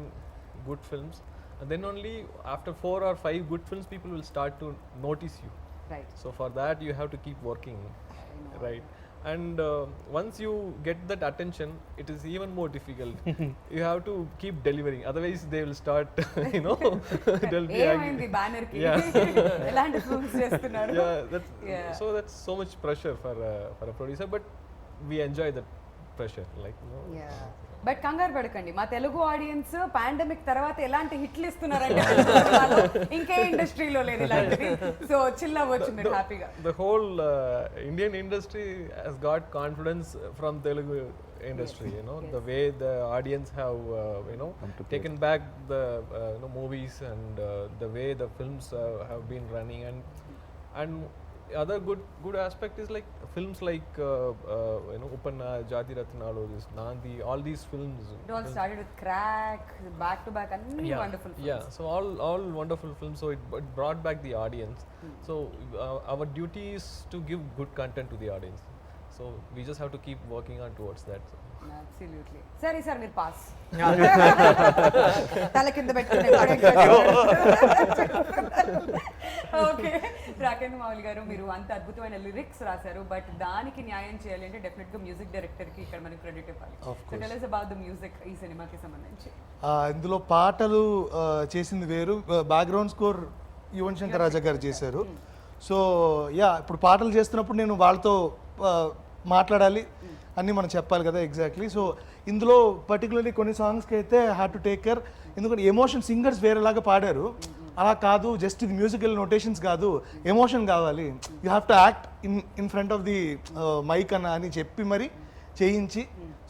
good films, and then only after 4 or 5 good films people will start to notice you. Right. So for that you have to keep working, right? And once you get that attention, it is even more difficult. You have to keep delivering, otherwise they will start they'll be ఏమైంది banner కి? Yeah. ఎలాంటి films చేస్తున్నారు? Yeah. So that's so much pressure for a producer, but we enjoy that pressure, like but కంగారు పడకండి, మా Telugu audience pandemic తర్వాత ఎలాంటి హిట్లు ఇస్తున్నారంటే ఇంకే ఇండస్ట్రీలో లేదు ఇలాంటిది. సో చిల్ అవ్వచ్చు మీరు హ్యాపీగా. The whole Indian industry has got confidence from Telugu industry. The way the audience have taken back the movies, and the way the films have been running, and other good aspect is like films like you know Upanna, Jati Ratnalu, this Nandi, all these films. It all started with Crack, back to back, and wonderful films. Yeah, so all wonderful films. So it brought back the audience. So our duty is to give good content to the audience. So we just have to keep working on towards that. So. Absolutely. సరే sir మీరు pass Yeah. తల కింద పెట్టుకుని okay. Rakendra Mouli గారు, మీరు అంత అద్భుతమైన lyrics రాశారు, బట్ దానికి న్యాయం చేయాలి అంటే డెఫినెట్ గా మ్యూజిక్ డైరెక్టర్ కి ఇక్కడ మనకి క్రెడిట్ ఇవ్వాలి. So tell us about the music ఈ సినిమాకి సంబంధించి. ఇందులో పాటలు చేసింది వేరు, బ్యాక్గ్రౌండ్ స్కోర్ యువన్ శంకర్ రాజా గారు చేశారు. సో యా, ఇప్పుడు పాటలు చేస్తున్నప్పుడు నేను వాళ్ళతో మాట్లాడాలి అన్నీ మనం చెప్పాలి కదా ఎగ్జాక్ట్లీ. సో ఇందులో పర్టికులర్లీ కొన్ని సాంగ్స్కి అయితే హ్యాడ్ టు టేక్ కేర్, ఎందుకంటే ఎమోషన్ సింగర్స్ వేరేలాగా పాడారు, అలా కాదు, జస్ట్ ఇది మ్యూజికల్ నోటేషన్స్ కాదు, ఎమోషన్ కావాలి, you have to act in front of the mic అని చెప్పి మరి చేయించి,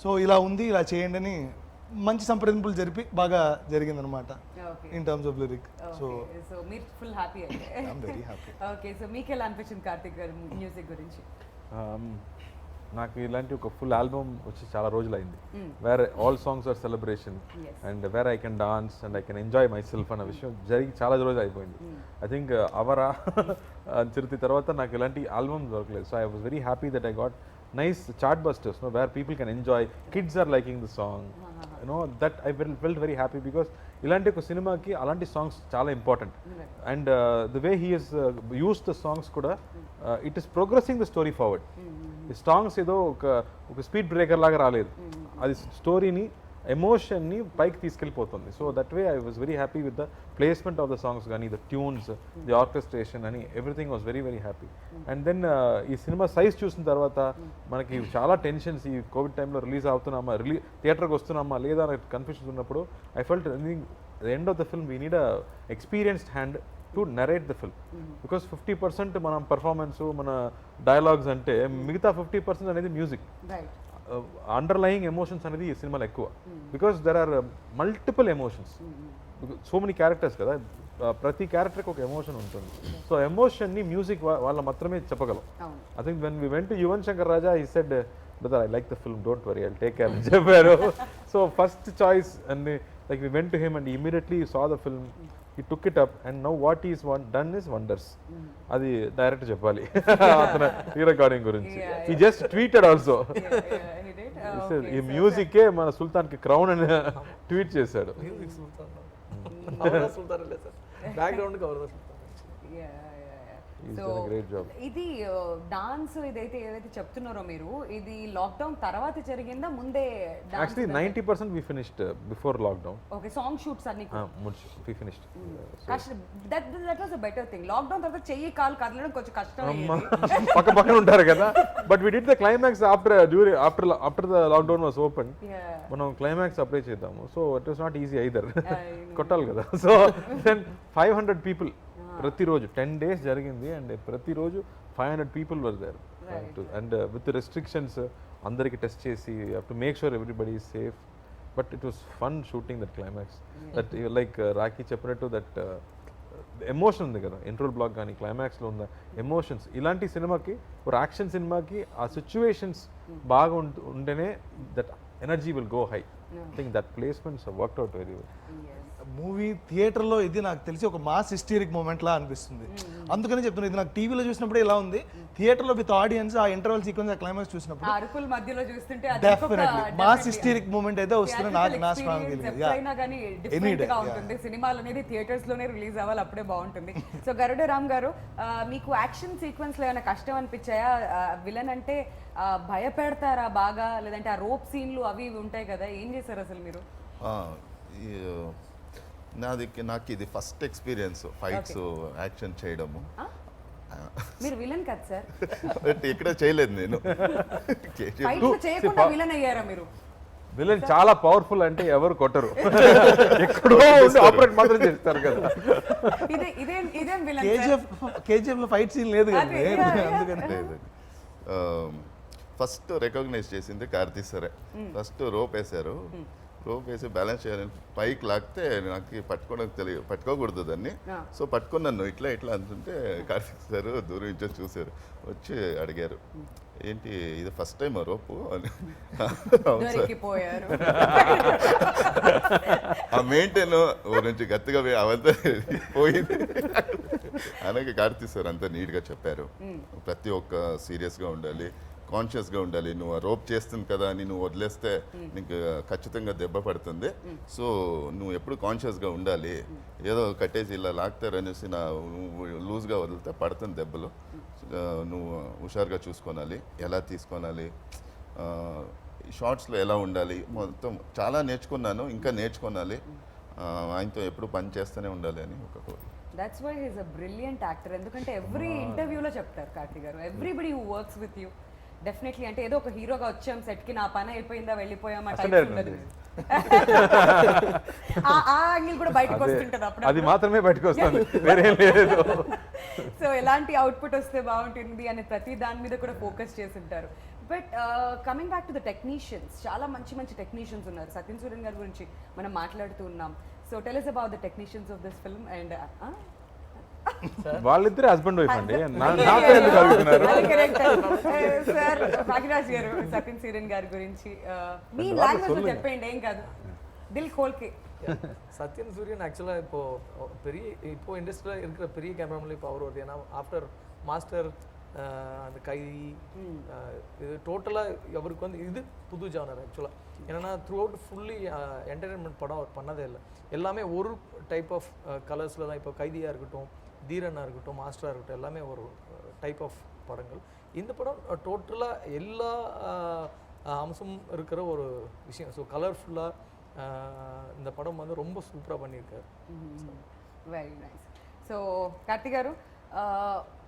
సో ఇలా ఉంది ఇలా చేయండి అని మంచి సంప్రదింపులు జరిపి బాగా జరిగిందనమాట in terms of lyric. So so మీరు ఫుల్ హ్యాపీ అయితే. I'm very happy. Okay, so మీకు ఎలా అనిపించింది కార్తిక్ గారు మ్యూజిక్ గురించి? నాకు ఇలాంటి ఒక ఫుల్ ఆల్బమ్ వచ్చి చాలా రోజులు అయింది, where all songs are celebration and where I can dance and I can enjoy myself అన్న విషయం జరిగి చాలా రోజులు అయిపోయింది. ఐ థింక్ అవరా చిరుతి తర్వాత నాకు ఇలాంటి ఆల్బమ్ దొరకలేదు. So I was very happy that I got nice chart busters, no, where people can enjoy, kids are liking the song, you know, that I felt very happy because ilanti oka cinema ki alanti songs chaala important, and the way he has used the songs kuda it is progressing the story forward. The songs edo oka speed breaker laga raaledu, adi story ni emotion ni pike తీసుకెళ్ళిపోతుంది. So that way I was very happy with the placement of the songs కానీ the tunes, the orchestration అని everything was very very happy. And then ఈ cinema size చూసిన తర్వాత మనకి చాలా tensions, ఈ Covid టైంలో రిలీజ్ అవుతున్నామా, థియేటర్కి వస్తున్నామా లేదా అనే కన్ఫ్యూజన్స్ ఉన్నప్పుడు I felt the end of the film we need a experienced hand to narrate the film, because 50% మనం పర్ఫార్మెన్స్ మన డైలాగ్స్ అంటే మిగతా 50% అనేది మ్యూజిక్, అండర్లయింగ్ ఎమోషన్స్ అనేది ఈ సినిమాలో ఎక్కువ, because there are multiple emotions, so many characters కదా, ప్రతి క్యారెక్టర్కి ఒక ఎమోషన్ ఉంటుంది. సో ఎమోషన్ని మ్యూజిక్ వాళ్ళ మాత్రమే చెప్పగలం. I think when we went to Yuvan Shankar Raja, he said brother I like the film, don't worry, I'll take care అని చెప్పారు. So first choice and like we went to him and he immediately saw the film, he took it up and now what he's done is wonders. అది direct చెప్పాలి అతను ఈ recording గురించి. he just tweeted also, ఈ మ్యూజికే మన సుల్తాన్కి crown అని tweet చేశాడు. Music Sultan. Avara Sultan le sir. Background ka Avara Sultan. He's done a great job. ఇది డాన్స్ ఇదైతే ఏదైతే చెప్తున్నారో మీరు, ఇది లాక్డౌన్ తర్వాత జరిగిందా ముందే? Actually 90% we finished before lockdown. Okay, song shoots అన్ని We finished. That was a better thing. Lockdown తర్వాత చెయ్యి కాలు కదలడం కొంచెం కష్టం పక్క పక్కన ఉంటారు కదా, but we did the climax after the lockdown was open. మనం క్లైమాక్స్ అప్లై చేద్దాము, so it was not easy either, కొట్టాలి కదా. సో దెన్ 500 people ప్రతిరోజు 10 days జరిగింది, అండ్ ప్రతిరోజు 500 people were there, and with restrictions అందరికి టెస్ట్ చేసి to make sure everybody is safe. But it was fun shooting that climax, that like Rakhi చెప్పినట్టు that emotion ఉంది కదా, ఇంట్రోల్ బ్లాక్ కానీ క్లైమాక్స్లో ఉన్న ఎమోషన్స్, ఇలాంటి సినిమాకి ఒక యాక్షన్ సినిమాకి ఆ సిచ్యువేషన్స్ బాగా ఉంటేనే that energy will go high. I think that placements worked out very well. Movie థియేటర్లో ఇది నాకు తెలిసి ఒక మాస్ హిస్టరిక్ మూమెంట్ లా అనిపిస్తుంది. అందుకని చెప్తున్నాను, ఇది నాకు టీవీలో చూసినప్పుడే ఇలా ఉంది, థియేటర్లో విత్ ఆడియన్స్ ఆ ఇంటర్వల్ సీక్వెన్స్ ఆ క్లైమాక్స్ చూసినప్పుడు అరుకుల మధ్యలో చూస్తుంటే డెఫినెట్లీ మాస్ హిస్టరిక్ మూమెంట్ అయితే వస్తుంది. నా స్ట్రాంగ్ ఎప్పుడైనా కానీ డిఫరెంట్ గా ఉంటుంది. సినిమాలు అనేది థియేటర్స్ లోనే రిలీజ్ అవ్వాలి, అప్పుడే బాగుంటుంది. సో గరుడ రామ్ గారు, మీకు యాక్షన్ సీక్వెన్స్ లో ఏమైనా కష్టం అనిపించాయా? విలన్ అంటే భయపెడతారా బాగా, లేదంటే ఆ రోప్ సీన్లు అవి ఉంటాయి కదా, ఏం చేశారు అసలు మీరు? నాకు ఇది ఫస్ట్ ఎక్స్పీరియన్స్ ఫైట్స్ యాక్షన్ చేయడము. మీరు విలన్ కదా సార్? ఇక్కడ చేయలేదు నేను. ఫైట్స్ చేయకుండా విలన్ అయ్యారా మీరు? విలన్ చాలా పవర్ఫుల్ అంటే ఎవరు కొట్టరు, ఎక్కడో ఆపరేట్ మాత్రం చేస్తారు కదా. ఇదేం విలన్? కేజీఎఫ్ లో ఫైట్ సీన్ లేదు కదా, అందుకని ఫస్ట్ రికగ్నైజ్ చేసింది కార్తీ సరే. ఫస్ట్ రోప్ వేశారు, రోప్ వేసి బ్యాలెన్స్ చేయాలని పైకి లాగితే నాకు పట్టుకోవడం తెలియదు, పట్టుకోకూడదు దాన్ని. ఆ. సో పట్టుకున్నాను ఇట్లా ఇట్లా అంటుంటే కార్తీక్ సార్ దూరం నుంచి చూశారు, వచ్చి అడిగారు ఏంటి ఇది ఫస్ట్ టైం రోపు అని. అవును సార్. దొరికిపోయారు. ఆ మెయింటైన్ ఓ నుంచి గట్టిగా అవంతా పోయింది అలాగే కార్తీక్ సార్ అంతా నీట్గా చెప్పారు. ప్రతి ఒక్క సీరియస్గా ఉండాలి, కాన్షియస్గా ఉండాలి. నువ్వు ఆ రోప్ చేస్తుంది కదా అని నువ్వు వదిలేస్తే నీకు ఖచ్చితంగా దెబ్బ పడుతుంది. సో నువ్వు ఎప్పుడు కాన్షియస్గా ఉండాలి. ఏదో కట్టేసి ఇలా లాగుతారు అనేసి నువ్వు లూజ్గా వదిలితే పడుతుంది దెబ్బలు. నువ్వు హుషారుగా చూసుకోవాలి, ఎలా తీసుకోవాలి, షార్ట్స్లో ఎలా ఉండాలి, మొత్తం చాలా నేర్చుకున్నాను, ఇంకా నేర్చుకోవాలి. ఆయనతో ఎప్పుడు పని చేస్తూనే ఉండాలి అని ఒక కోరిక. That's why he's a brilliant actor. ఎందుకంటే ఎవ్రీ ఇంటర్వ్యూలో చెప్తారు Karthik garu, everybody who works with you definitely అంటే ఏదో ఒక హీరోగా వచ్చాం సెట్కి, నా పని అయిపోయిందా వెళ్ళిపోయాం ఆ టైప్ ఉండదు. ఆ యాంగిల్ కూడా బయటకు వస్తుంటది అప్పుడు. అది మాత్రమే బయటకు వస్తుంది, వేరే లేదు. సో ఎలాంటి అవుట్పుట్ వస్తే బాగుంటుంది అనే ప్రతి దాని మీద కూడా ఫోకస్ చేసి ఉంటారు. But coming back to the technicians, చాలా మంచి మంచి టెక్నీషియన్స్ ఉన్నారు. సత్యన్ సూర్యన్ గారి గురించి మనం మాట్లాడుతూ ఉన్నాం. So tell us about the technicians of this film and వాళ్ళిద్దరే హస్బెండ్ వైఫ్ అండి, నాతో ఎందుకు అడుగుతున్నారు? సార్ భాగ్యరాజ్ గారు సత్యన్ సూర్యన్ గారి గురించి మీ లాంగ్వేజ్ లో చెప్పండి, ఏం కాదు, దిల్ ఖోల్కే. சத்யன் சூரியன் ஆக்சுவலாக இப்போ இண்டஸ்ட்ரியில் இருக்கிற பெரிய கேமராமேன் இப்போ அவர் வருது. ஏன்னா ஆஃப்டர் மாஸ்டர் அந்த கைதி இது டோட்டலாக அவருக்கு வந்து இது புது ஜானர் ஆக்சுவலாக. என்னென்னா த்ரூ அவுட் ஃபுல்லி என்டர்டைன்மெண்ட் படம் அவர் பண்ணதே இல்லை. எல்லாமே ஒரு டைப் ஆஃப் கலர்ஸில் தான். இப்போ கைதியாக இருக்கட்டும், தீரனாக இருக்கட்டும், மாஸ்டராக இருக்கட்டும், எல்லாமே ஒரு டைப் ஆஃப் படங்கள். இந்த படம் டோட்டலாக எல்லா அம்சமும் இருக்கிற ஒரு விஷயம். ஸோ கலர்ஃபுல்லாக இந்த படம் வந்து ரொம்ப சூப்பராக பண்ணியிருக்காரு. Very nice. సో కార్తీక్ గారు,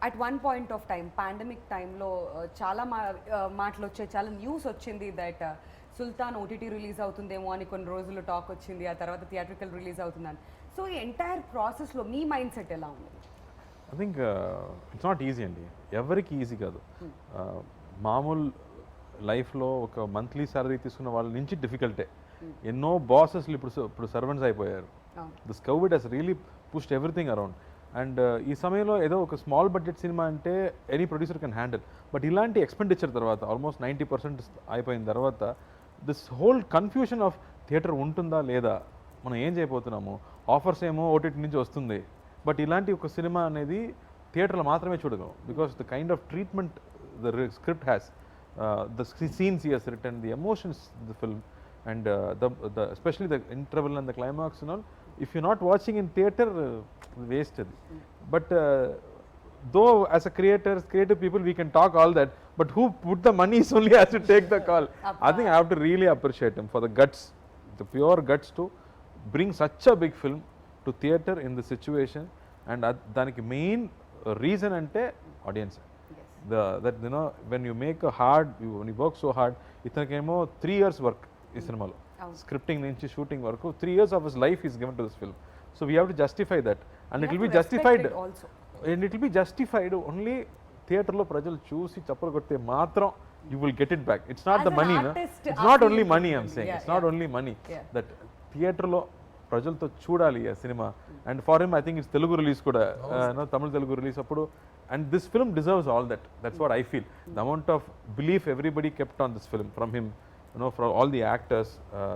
at one point of time pandemic టైంలో చాలా మాటలు వచ్చాయి, చాలా న్యూస్ వచ్చింది దట్ సుల్తాన్ ఓటీటీ రిలీజ్ అవుతుందేమో అని కొన్ని రోజులు టాక్ వచ్చింది, ఆ తర్వాత థియేట్రికల్ రిలీజ్ అవుతుందని. సో ఈ ఎంటైర్ ప్రాసెస్లో మీ మైండ్ సెట్ ఎలా ఉంది? I think it's not easy అండి, ఎవరికి ఈజీ కాదు. మామూలు లైఫ్లో ఒక మంత్లీ సాలరీ తీసుకున్న వాళ్ళ నుంచి డిఫికల్టే. ఎన్నో బాసెస్లు ఇప్పుడు సర్వెంట్స్ అయిపోయారు. This covid has really pushed everything around. And ఈ సమయంలో ఏదో ఒక స్మాల్ బడ్జెట్ సినిమా అంటే any producer can handle. But ఇలాంటి ఎక్స్పెండిచర్ తర్వాత ఆల్మోస్ట్ 90% అయిపోయిన తర్వాత this whole confusion of theatre ఉంటుందా లేదా, మనం ఏం చేయబోతున్నాము, ఆఫర్స్ ఏమో ఓటీటీ నుంచి వస్తుంది, బట్ ఇలాంటి ఒక సినిమా అనేది థియేటర్లో మాత్రమే చూడగలం. Because the kind of treatment the script has, the scenes he has written, the emotions the film, and the especially the interval and the climax and all, if you're not watching in theater, waste it. But though as a creative people we can talk all that, but who put the money is only has to take the call. I think I have to really appreciate him for the guts, the pure guts to bring such a big film to theater in the situation. And daniki main reason ante audience. That you know, when you make a hard, when you work so hard, ఇతనికేమో 3 years work ఈ సినిమాలో, scripting నుంచి shooting వరకు 3 years of his life is given to this film. So we have to justify that, and it will be justified also, and it will be justified only థియేటర్లో ప్రజలు చూసి చప్పలు కొడితే మాత్రం you will get it back. It's not As the an money, no? artist, It's not only absolutely. money I'm saying. Yeah, It's not yeah. only money. Yeah. That థియేటర్లో ప్రజలతో చూడాలి ఆ cinema. And for him I think it's Telugu release కూడా, తమిళ Telugu release అప్పుడు. And this film deserves all that. That's what I feel. The amount of belief everybody kept on this film from him, you know, from all the actors,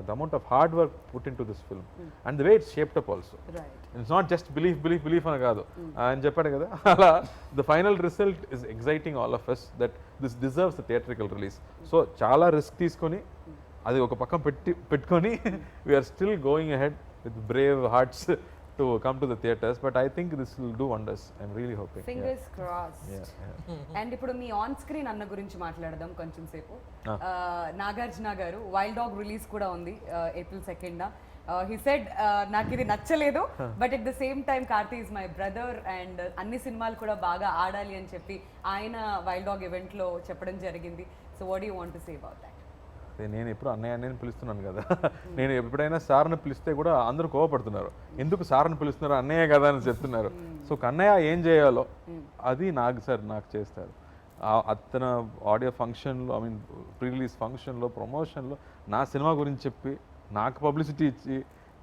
the amount of hard work put into this film, and the way it's shaped up also. right. And it's not just belief అని కాదు అని చెప్పాడు కదా, అలా the final result is exciting all of us that this deserves a theatrical release. So చాలా risk తీసుకొని అది ఒక పక్కన పెట్టుకొని we are still going ahead with brave hearts to come to the theaters, but I think this will do wonders. I'm really hoping. Fingers crossed. Yeah. And ఇప్పుడు me on screen అన్న గురించి మాట్లాడదాం కొంచెం సేపు. నాగార్జున గారు వైల్డ్ డాగ్ రిలీజ్ కూడా ఉంది April 2nd. He said నాకు ఇది నచ్చలేదు, but at the same time Karthi is my brother and అన్ని సినిమాలు కూడా బాగా ఆడాలి అని చెప్పి ఆయన వైల్డ్ డాగ్ ఈవెంట్లో చెప్పడం జరిగింది. So what you want to say about that? నేను ఎప్పుడు అన్నయ్య పిలుస్తున్నాను కదా, నేను ఎప్పుడైనా సార్ని పిలిస్తే కూడా అందరూ కోవపడుతున్నారు, ఎందుకు సార్ని పిలుస్తున్నారు, అన్నయ్య కదా అని చెప్తున్నారు. సో కన్నయ్య ఏం చేయాలో అది నాకు చేస్తారు. అతను ఆడియో ఫంక్షన్లో, ఐ మీన్ ప్రీ రిలీజ్ ఫంక్షన్లో, ప్రమోషన్లో నా సినిమా గురించి చెప్పి నాకు పబ్లిసిటీ ఇచ్చి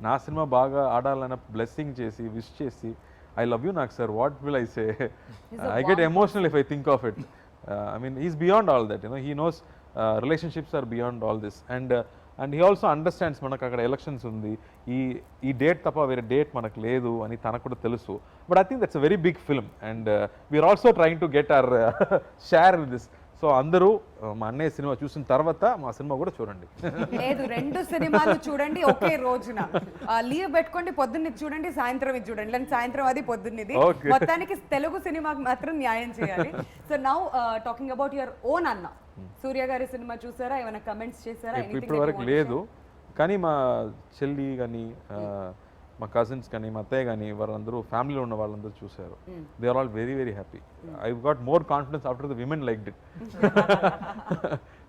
నా సినిమా బాగా ఆడాలన్న బ్లెస్సింగ్ చేసి విష్ చేసి ఐ లవ్ యూ నాకు sir what will I say I get emotional if I think of it I mean is beyond all that he knows relationships are beyond all this and he also understands మనకు అక్కడ elections ఉంది ఈ date తప్ప వేరే date మనకు లేదు అని తనకు కూడా తెలుసు but I think that's a very big film and we're also trying to get our share in this so అందరూ మా అన్నయ్య సినిమా చూసిన తర్వాత మా సినిమా కూడా చూడండి లేదు 2 సినిమాలు చూడండి ఒకే రోజున లీవ్ పెట్టుకోండి పొద్దున్న ఇది చూడండి సాయంత్రం ఇది చూడండి లేదా సాయంత్రం అది పొద్దున్నది Okay. మొత్తానికి తెలుగు సినిమాకి మాత్రం న్యాయం చేయాలి so now talking about your own అన్న సూర్య గారి సినిమా చూసారా ఏమైనా కమెంట్స్ చేశారా ఇప్పటి వరకు లేదు కానీ మా చెల్లి కానీ మా కజిన్స్ కానీ మా అత్తయ్య కానీ వాళ్ళందరూ ఫ్యామిలీలో ఉన్న వాళ్ళందరూ చూశారు they are all very very happy I got more confidence after the women like it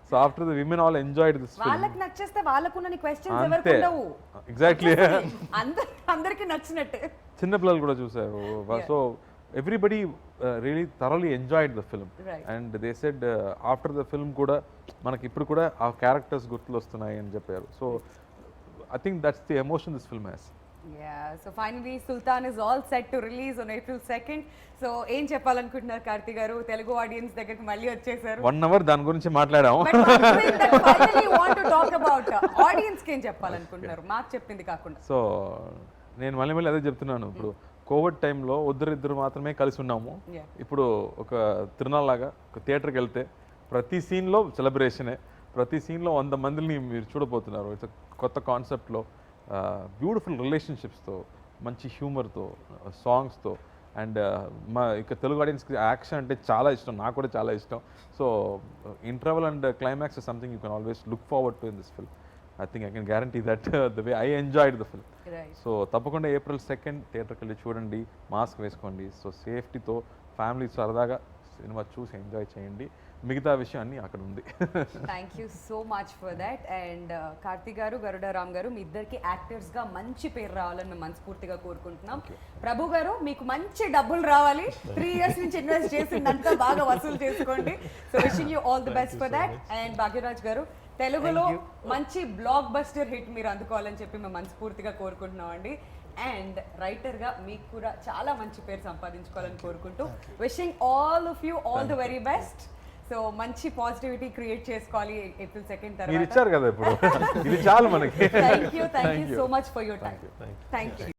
so after the women all enjoyed this వాళ్ళకి నచ్చేస్తే వాళ్ళకున్న క్వశ్చన్స్ ఎవరికి అంతే ఉండవు ఎగ్జాక్ట్లీ అందరికి నచ్చినట్టే చిన్న పిల్లలు కూడా చూశారు so everybody really thoroughly enjoyed the film Right. And they said after the film కూడా మనకి ఇప్పుడు కూడా ఆ క్యారెక్టర్స్ గుర్తులు వస్తున్నాయి అని చెప్పారు so I think that's the emotion this film has Yeah, so finally Sultan is all set to release on April 2nd. So ఏం చెప్పాలనుకుంటున్నారు కార్తీ గారు తెలుగు ఆడియన్స్ దగ్గరికి మళ్ళీ వచ్చేసారు 1 hour దాని గురించి మాట్లాడాము But one thing that finally you want to talk about audience కి ఏం చెప్పాలనుకుంటున్నారు మాకు చెప్పింది కాకుండా సో నేను మళ్ళీ అదే చెప్తున్నాను ఇప్పుడు కోవిడ్ టైంలో ఇద్దరు మాత్రమే కలిసి ఉన్నాము Yeah. ఇప్పుడు ఒక తిరునాళ్ళలాగా ఒక థియేటర్కి వెళ్తే ప్రతి సీన్లో సెలబ్రేషనే ప్రతి సీన్లో 100 మందిని మీరు చూడబోతున్నారు ఇట్స్ కొత్త కాన్సెప్ట్లో బ్యూటిఫుల్ రిలేషన్షిప్స్తో మంచి హ్యూమర్తో సాంగ్స్తో అండ్ మా ఇక తెలుగు ఆడియన్స్కి యాక్షన్ అంటే చాలా ఇష్టం నాకు కూడా చాలా ఇష్టం so interval and climax something you can always look forward to in this film I think I can guarantee that the way I enjoyed the film Right. So తప్పకుండా April 2nd థియేటర్కి వెళ్ళి చూడండి మాస్క్ వేసుకోండి so సేఫ్టీతో family సరదాగా cinema చూసి enjoy చేయండి మిగతా విషయం అన్నీ అక్కడ ఉంది thank you so much for that and Karthi గారు గరుడ రామ్ గారు మీ ఇద్దరికి యాక్టర్స్గా మంచి పేరు రావాలని మేము మనస్ఫూర్తిగా కోరుకుంటున్నాం ప్రభు గారు మీకు మంచి డబ్బులు రావాలి 3 years నుంచి ఇన్వెస్ట్ చేసిందంతా బాగా వసూలు చేసుకోండి so wishing you all the best for that and Bhagyaraj గారు తెలుగులో మంచి బ్లాక్ బస్టర్ హిట్ మీరు అందుకోవాలని చెప్పి మేము మనస్ఫూర్తిగా కోరుకుంటున్నాం అండి అండ్ రైటర్గా మీకు కూడా చాలా మంచి పేరు సంపాదించుకోవాలని కోరుకుంటూ wishing all of you all the very best so మంచి పాజిటివిటీ క్రియేట్ చేసుకోవాలి April 2nd మీరు తర్వాత ఇచ్చారు కదా ఇప్పుడు ఇది చాలు మనకి thank you so much for your time thank you